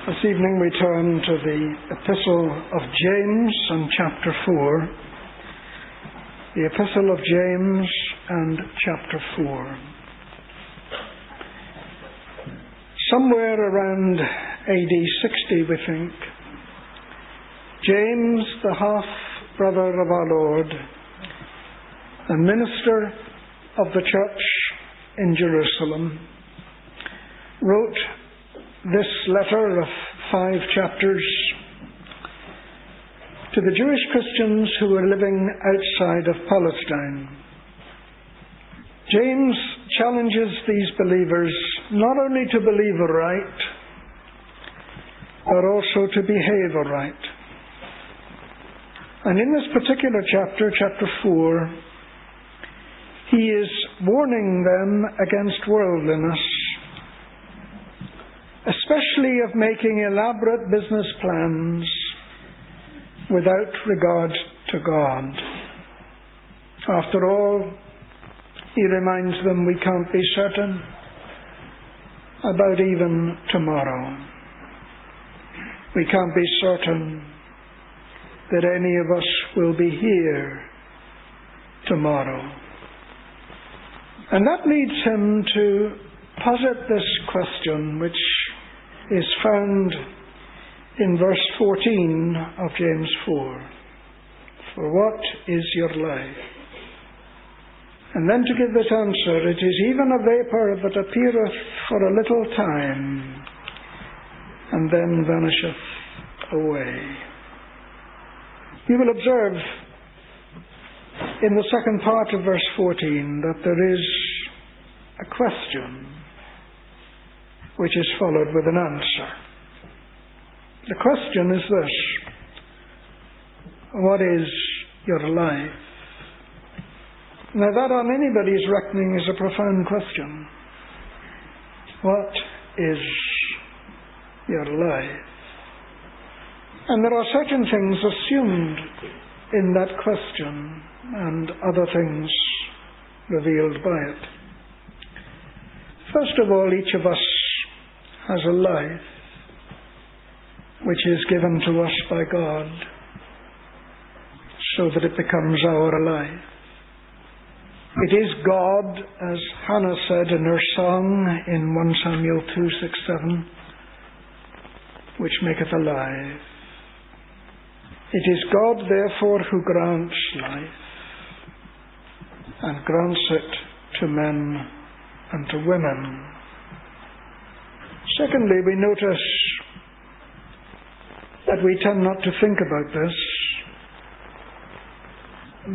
This evening we turn to the Epistle of James and chapter 4. The Epistle of James and chapter 4. Somewhere around AD 60, we think, James, the half-brother of our Lord, and minister of the church in Jerusalem, wrote this letter of 5 chapters to the Jewish Christians who were living outside of Palestine. James challenges these believers not only to believe aright, but also to behave aright. And in this particular chapter, chapter 4, he is warning them against worldliness, especially of making elaborate business plans without regard to God. After all, he reminds them we can't be certain about even tomorrow. We can't be certain that any of us will be here tomorrow. And that leads him to posit this question, which is found in verse 14 of James 4. For what is your life? And then to give this answer, it is even a vapour that appeareth for a little time, and then vanisheth away. You will observe in the second part of verse 14 that there is a question which is followed with an answer. The question is this: what is your life? Now that on anybody's reckoning is a profound question. What is your life? And there are certain things assumed in that question and other things revealed by it. First of all, each of us has a life which is given to us by God so that it becomes our life. It is God, as Hannah said in her song in 1 Samuel 2:6-7, which maketh alive. It is God, therefore, who grants life, and grants it to men and to women. Secondly, we notice that we tend not to think about this,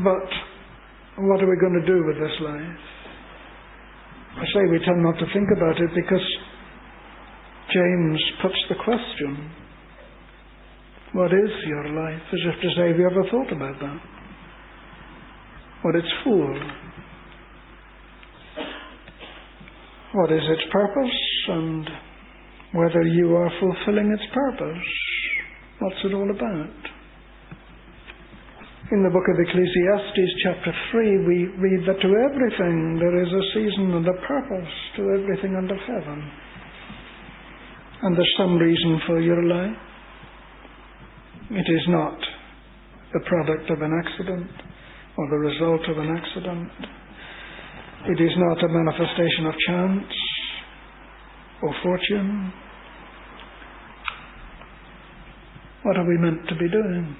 but what are we going to do with this life? I say we tend not to think about it because James puts the question, what is your life? As if to say, have you ever thought about that? What its for? What is its purpose, and whether you are fulfilling its purpose? What's it all about? In the book of Ecclesiastes, chapter 3, we read that to everything there is a season and a purpose, to everything under heaven. And there's some reason for your life. It is not the product of an accident or the result of an accident. It is not a manifestation of chance or fortune. What are we meant to be doing?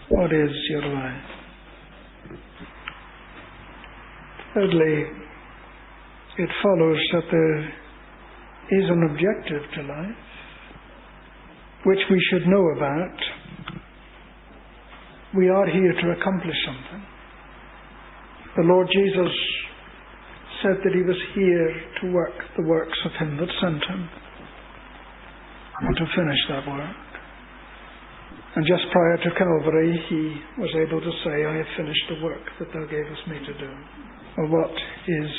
What is your life? Thirdly, it follows that there is an objective to life which we should know about. We are here to accomplish something. The Lord Jesus said that he was here to work the works of him that sent him, and to finish that work. And just prior to Calvary, he was able to say, I have finished the work that thou gavest me to do. Well, what is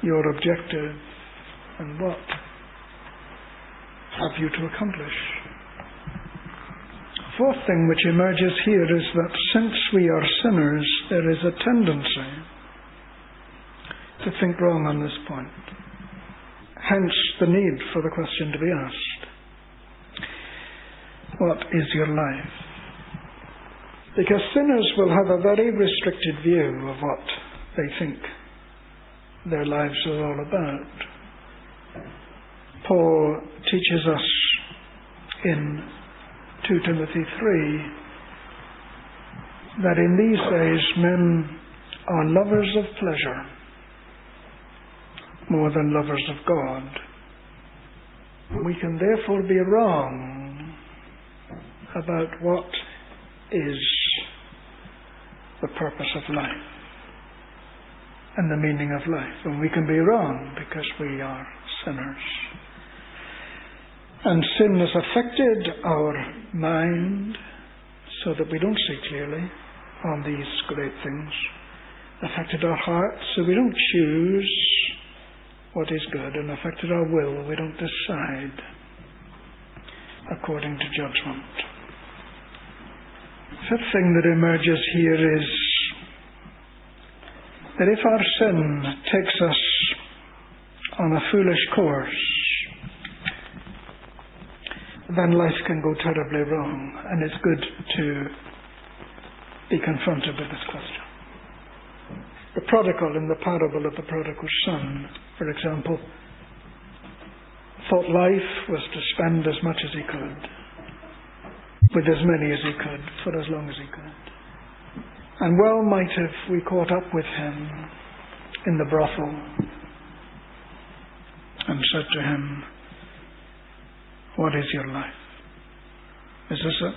your objective, and what have you to accomplish? Fourth thing which emerges here is that since we are sinners, there is a tendency to think wrong on this point. Hence the need for the question to be asked. What is your life? Because sinners will have a very restricted view of what they think their lives are all about. Paul teaches us in 2 Timothy 3 that in these days men are lovers of pleasure more than lovers of God. We can therefore be wrong about what is the purpose of life and the meaning of life. And we can be wrong because we are sinners. And sin has affected our mind so that we don't see clearly on these great things. Affected our hearts so we don't choose what is good, and affected our will. We don't decide according to judgment. The fifth thing that emerges here is that if our sin takes us on a foolish course, then life can go terribly wrong, and it's good to be confronted with this question. The prodigal in the parable of the prodigal son, for example, thought life was to spend as much as he could, with as many as he could, for as long as he could. And well might have we caught up with him in the brothel and said to him, "What is your life? Is this it?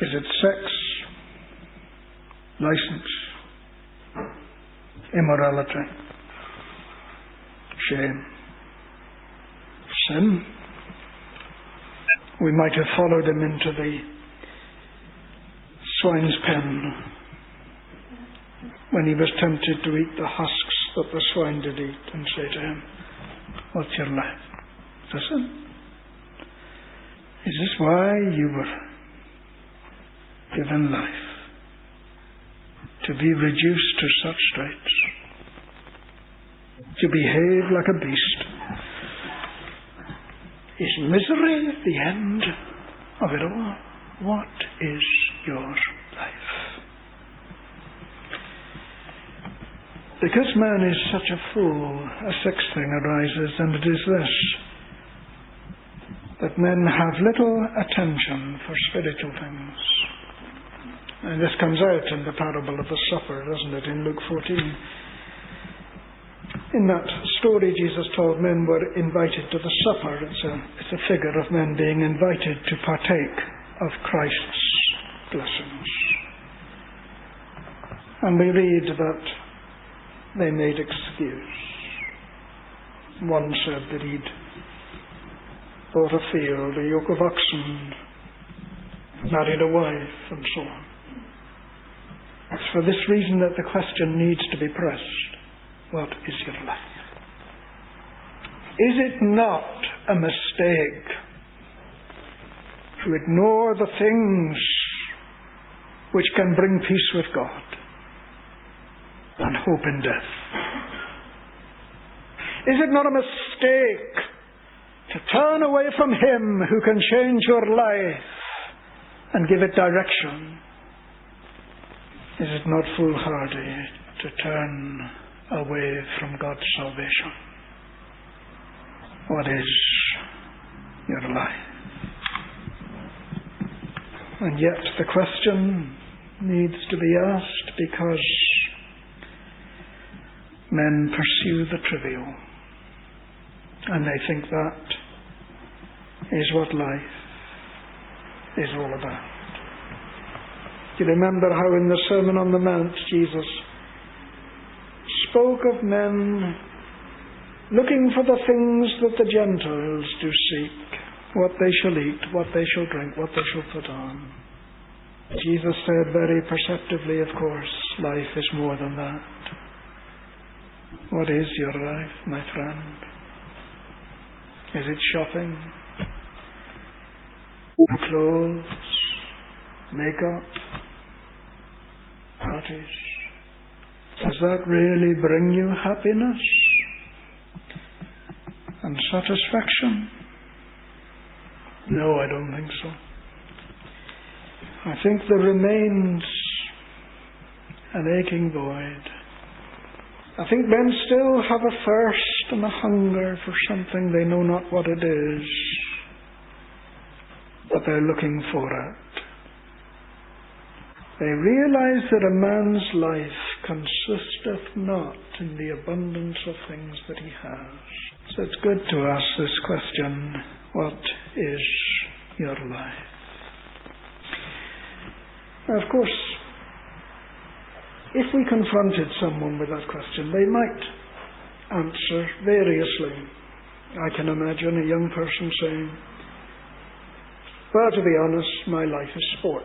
Is it sex, license, immorality, shame, sin?" We might have followed him into the swine's pen when he was tempted to eat the husks that the swine did eat, and say to him, "What's your life? Is this it? Is this why you were given life? To be reduced to such straits? To behave like a beast? Is misery the end of it all? What is your life?" Because man is such a fool, a sixth thing arises, and it is this: that men have little attention for spiritual things. And this comes out in the parable of the supper, doesn't it, in Luke 14. In that story, Jesus told men were invited to the supper. It's a figure of men being invited to partake of Christ's blessings. And we read that they made excuse. One said that he'd bought a field, a yoke of oxen, married a wife, and so on. It's for this reason that the question needs to be pressed. What is your life? Is it not a mistake to ignore the things which can bring peace with God and hope in death? Is it not a mistake to turn away from Him who can change your life and give it direction? Is it not foolhardy to turn away from God's salvation? What is your life? And yet the question needs to be asked because men pursue the trivial, and they think that is what life is all about. Do you remember how in the Sermon on the Mount Jesus spoke of men looking for the things that the Gentiles do seek, what they shall eat, what they shall drink, what they shall put on? Jesus said very perceptively, of course, life is more than that. What is your life, my friend? Is it shopping? Clothes? Makeup? Parties? Does that really bring you happiness? and satisfaction? No, I don't think so. I think there remains an aching void. I think men still have a thirst and a hunger for something they know not what it is, but they're looking for it. They realize that a man's life consisteth not in the abundance of things that he has. So it's good to ask this question, what is your life? Now, of course, if we confronted someone with that question, they might answer variously. I can imagine a young person saying, well, to be honest, my life is sport.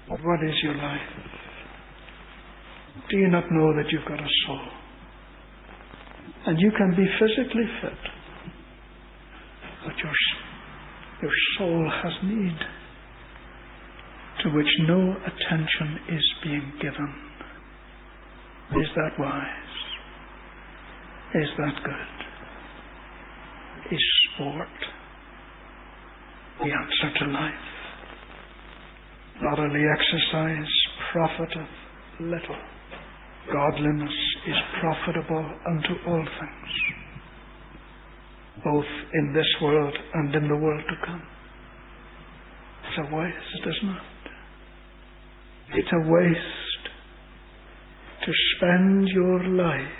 But what is your life? Do you not know that you've got a soul? And you can be physically fit, but your soul has need to which no attention is being given. Is that wise? Is that good? Is sport the answer to life? Bodily exercise profiteth little. Godliness is profitable unto all things, both in this world and in the world to come. It's a waste, isn't it? It's a waste to spend your life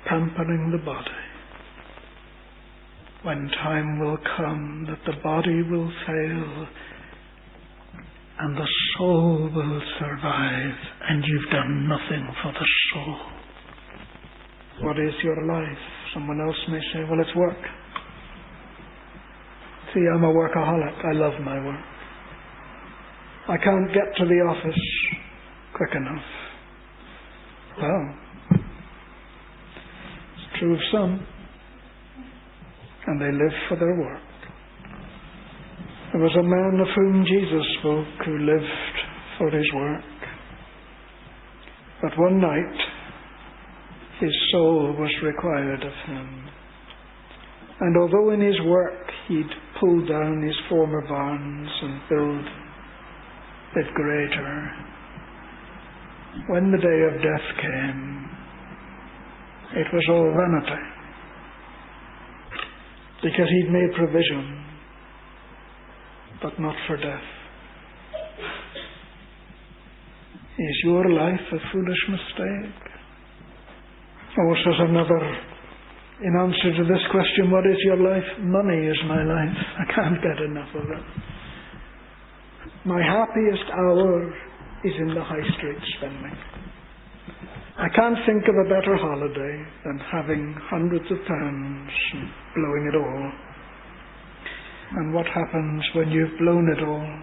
pampering the body, when time will come that the body will fail and the soul will survive, and you've done nothing for the soul. What is your life? Someone else may say, well, it's work. See, I'm a workaholic. I love my work. I can't get to the office quick enough. Well, it's true of some, and they live for their work. There was a man of whom Jesus spoke who lived for his work. But one night, his soul was required of him. And although in his work he'd pulled down his former barns and build it greater, when the day of death came, it was all vanity. Because he'd made provision, but not for death. Is your life a foolish mistake? Or says another, in answer to this question, what is your life? Money is my life. I can't get enough of it. My happiest hour is in the high street spending. I can't think of a better holiday than having hundreds of pounds and blowing it all. And what happens when you've blown it all?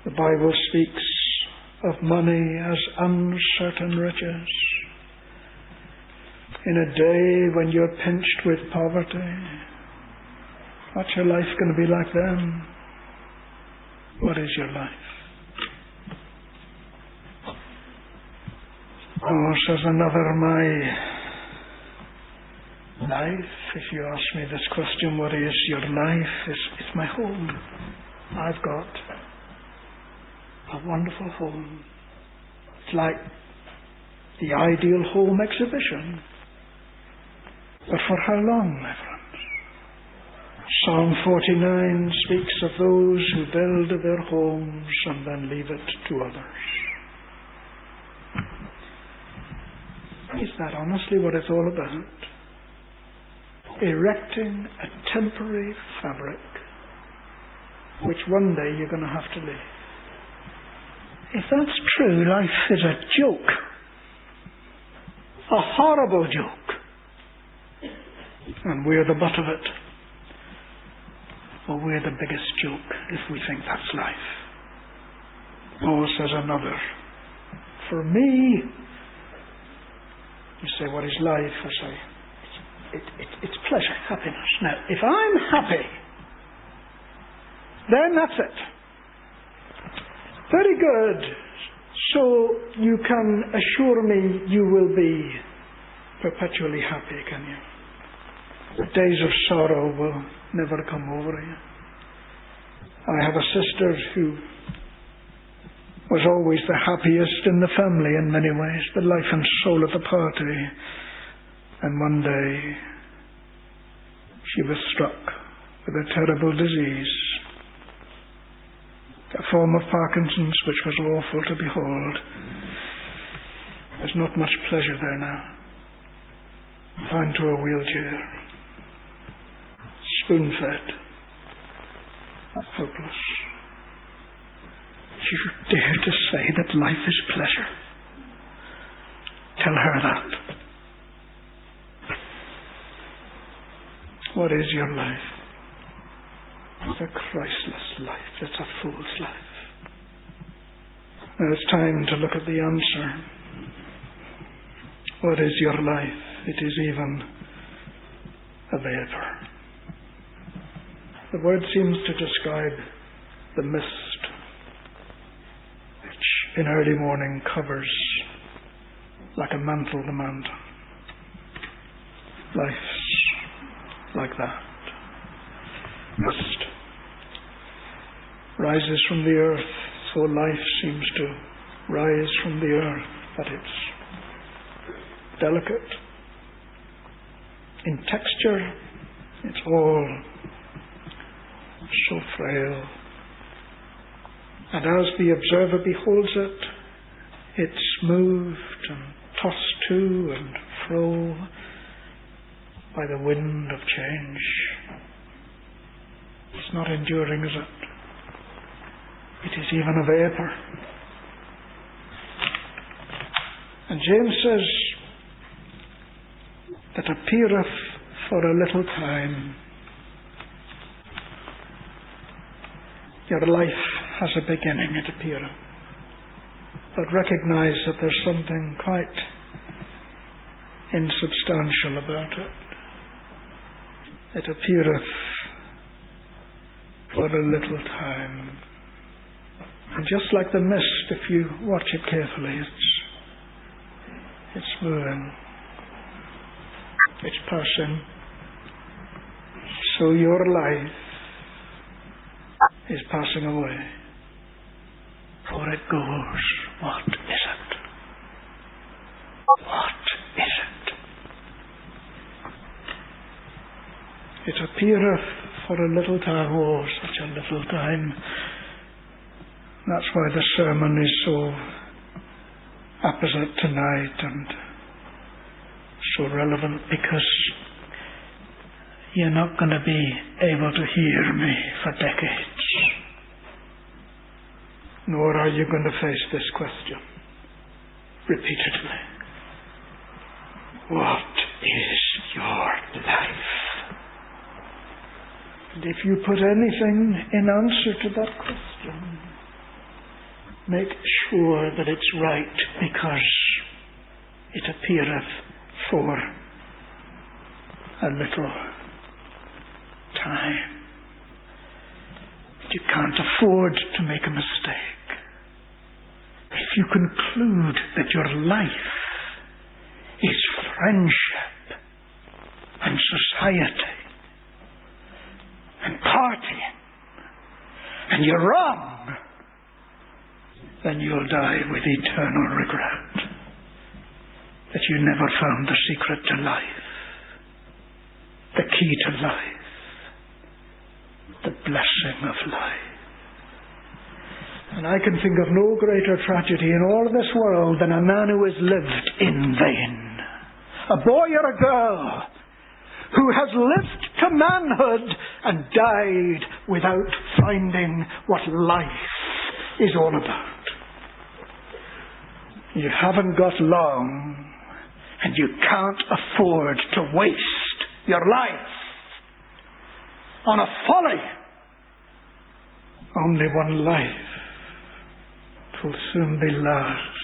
The Bible speaks of money as uncertain riches. In a day when you're pinched with poverty, what's your life going to be like then? What is your life? Oh, says another, my life, if you ask me this question, what is your life? It's my home. I've got a wonderful home. It's like the ideal home exhibition. But for how long, my friends? Psalm 49 speaks of those who build their homes and then leave it to others. Is that honestly what it's all about? Erecting a temporary fabric which one day you're going to have to leave. If that's true, life is a joke. A horrible joke. And we're the butt of it. Or we're the biggest joke if we think that's life. Or says another, for me, you say, what is life? I say, it's pleasure, happiness. Now, if I'm happy, then that's it. Very good. So you can assure me you will be perpetually happy, can you? The days of sorrow will never come over you. I have a sister who was always the happiest in the family in many ways, the life and soul of the party. And one day she was struck with a terrible disease, a form of Parkinson's which was awful to behold. There's not much pleasure there now. Bound to a wheelchair, spoon-fed, hopeless. You dare to say that life is pleasure? Tell her that. What is your life? It's a Christless life. It's a fool's life. Now it's time to look at the answer. What is your life? It is even a vapour. The word seems to describe the mist which in early morning covers like a mantle the mountain. Life's like that. Mist rises from the earth, so life seems to rise from the earth, but it's delicate. In texture, it's all so frail. And as the observer beholds it, it's moved and tossed to and fro by the wind of change. It's not enduring, is it? It is even a vapour. And James says, that appeareth for a little time. Your life has a beginning, it appeareth. But recognize that there's something quite insubstantial about it. It appeareth for a little time. And just like the mist, if you watch it carefully, it's moving. It's passing. So your life is passing away. For it goes. What is it? What is it? It appeareth for a little time. Oh, such a little time. That's why the sermon is so apposite tonight and so relevant, because you're not going to be able to hear me for decades. Nor are you going to face this question repeatedly. What is your life? And if you put anything in answer to that question, make sure that it's right, because it appeareth for a little time. You can't afford to make a mistake. If you conclude that your life is friendship and society and partying, and you're wrong, then you'll die with eternal regret that you never found the secret to life, the key to life, the blessing of life. And I can think of no greater tragedy in all this world than a man who has lived in vain. A boy or a girl who has lived to manhood and died without finding what life is all about. You haven't got long, and you can't afford to waste your life on a folly. Only one life. 'Twill soon be lost,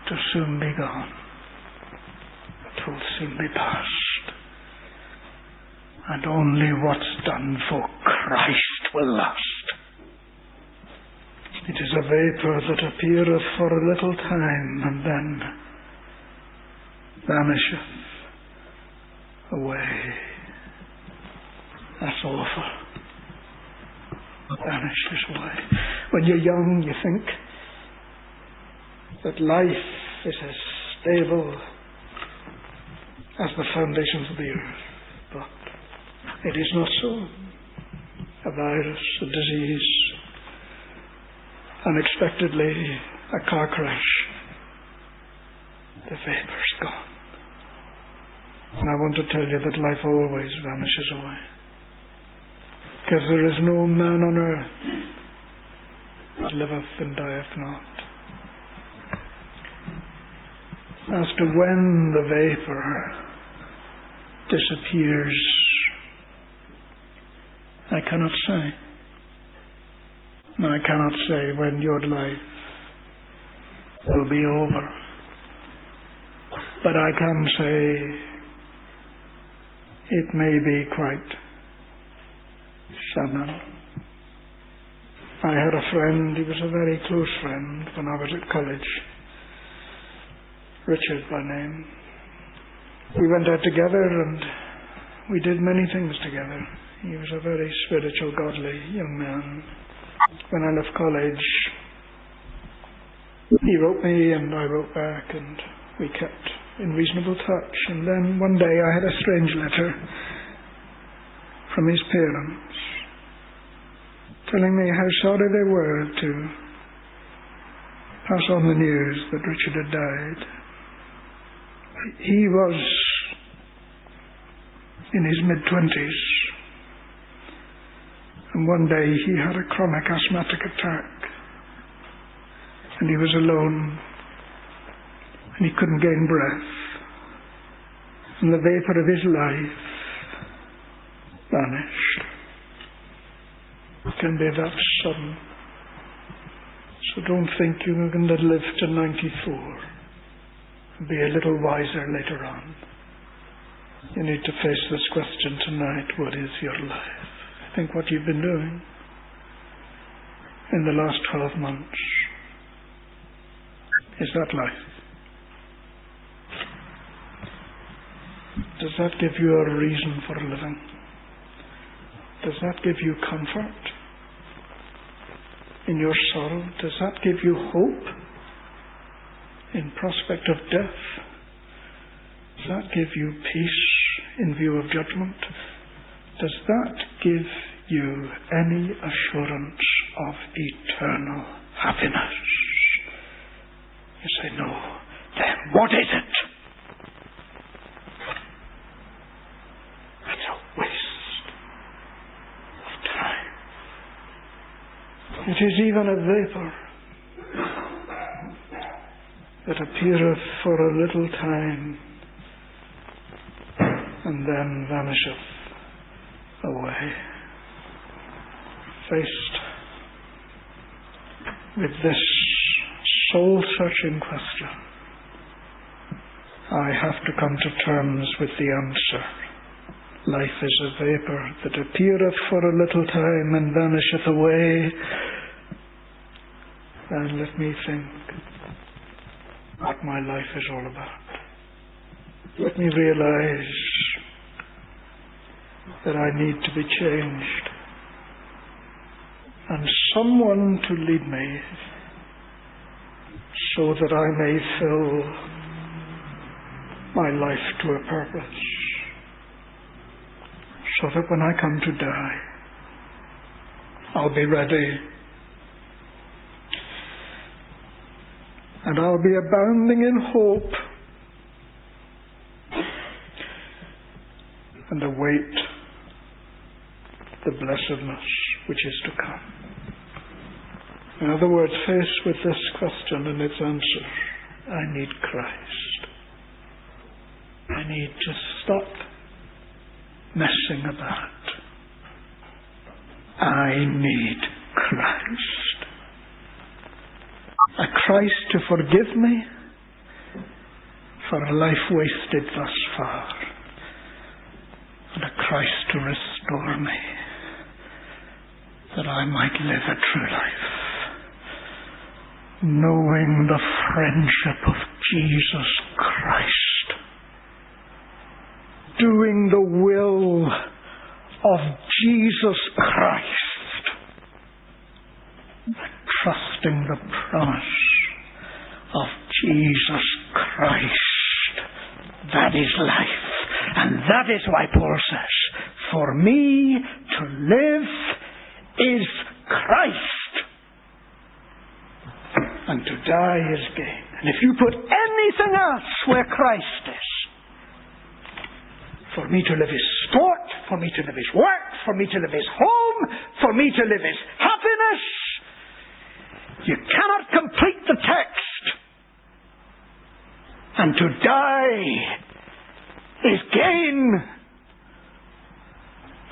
to soon be gone. 'Twill soon be past. And only what's done for Christ will last. It is a vapour that appeareth for a little time and then vanisheth. away. That's awful. Vanishes away. When you're young, you think that life is as stable as the foundations of the earth. But it is not so. A virus, a disease, unexpectedly a car crash, the vapour's gone. And I want to tell you that life always vanishes away. Because there is no man on earth that liveth and dieth not. As to when the vapour disappears, I cannot say. I cannot say when your life will be over. But I can say it may be quite sudden. I had a friend, he was a very close friend when I was at college, Richard by name. We went out together and we did many things together. He was a very spiritual, godly young man. When I left college, he wrote me and I wrote back, and we kept in reasonable touch. And then one day I had a strange letter from his parents telling me how sorry they were to pass on the news that Richard had died. He was in his mid-20s, and one day he had a chronic asthmatic attack, and he was alone, and he couldn't gain breath, and the vapour of his life vanished. It can be that sudden. So don't think you're going to live to 94 and be a little wiser later on. You need to face this question tonight. What is your life? I think what you've been doing in the last 12 months. Is that life? Does that give you a reason for living? Does that give you comfort in your sorrow? Does that give you hope in prospect of death? Does that give you peace in view of judgment? Does that give you any assurance of eternal happiness? You say, no. Then what is it? That's a waste of time. It is even a vapour that appeareth for a little time and then vanisheth away. Faced with this soul-searching question, I have to come to terms with the answer. Life is a vapour that appeareth for a little time and vanisheth away. And let me think what my life is all about. Let me realize that I need to be changed, and someone to lead me so that I may fill my life to a purpose, so that when I come to die, I'll be ready, and I'll be abounding in hope and await the blessedness which is to come. In other words, faced with this question and its answer, I need Christ. I need to stop messing about. I need Christ. A Christ to forgive me for a life wasted thus far, and a Christ to restore me that I might live a true life, knowing the friendship of Jesus Christ, doing the will of Jesus Christ, trusting the promise of Jesus Christ. That is life. And that is why Paul says, for me to live is Christ, and to die is gain. And if you put anything else where Christ is, for me to live is sport, for me to live is work, for me to live is home, for me to live is happiness, you cannot complete the text. And to die is gain.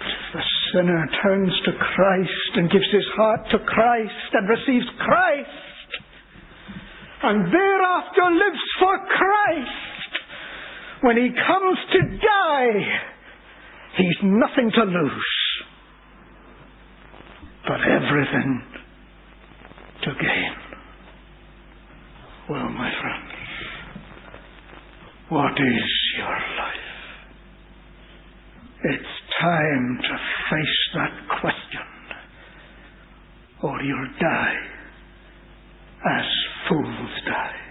If the sinner turns to Christ and gives his heart to Christ and receives Christ, and thereafter lives for Christ, when he comes to die, he's nothing to lose, but everything to gain. Well, my friends, what is your life? It's time to face that question, or you'll die as fools die.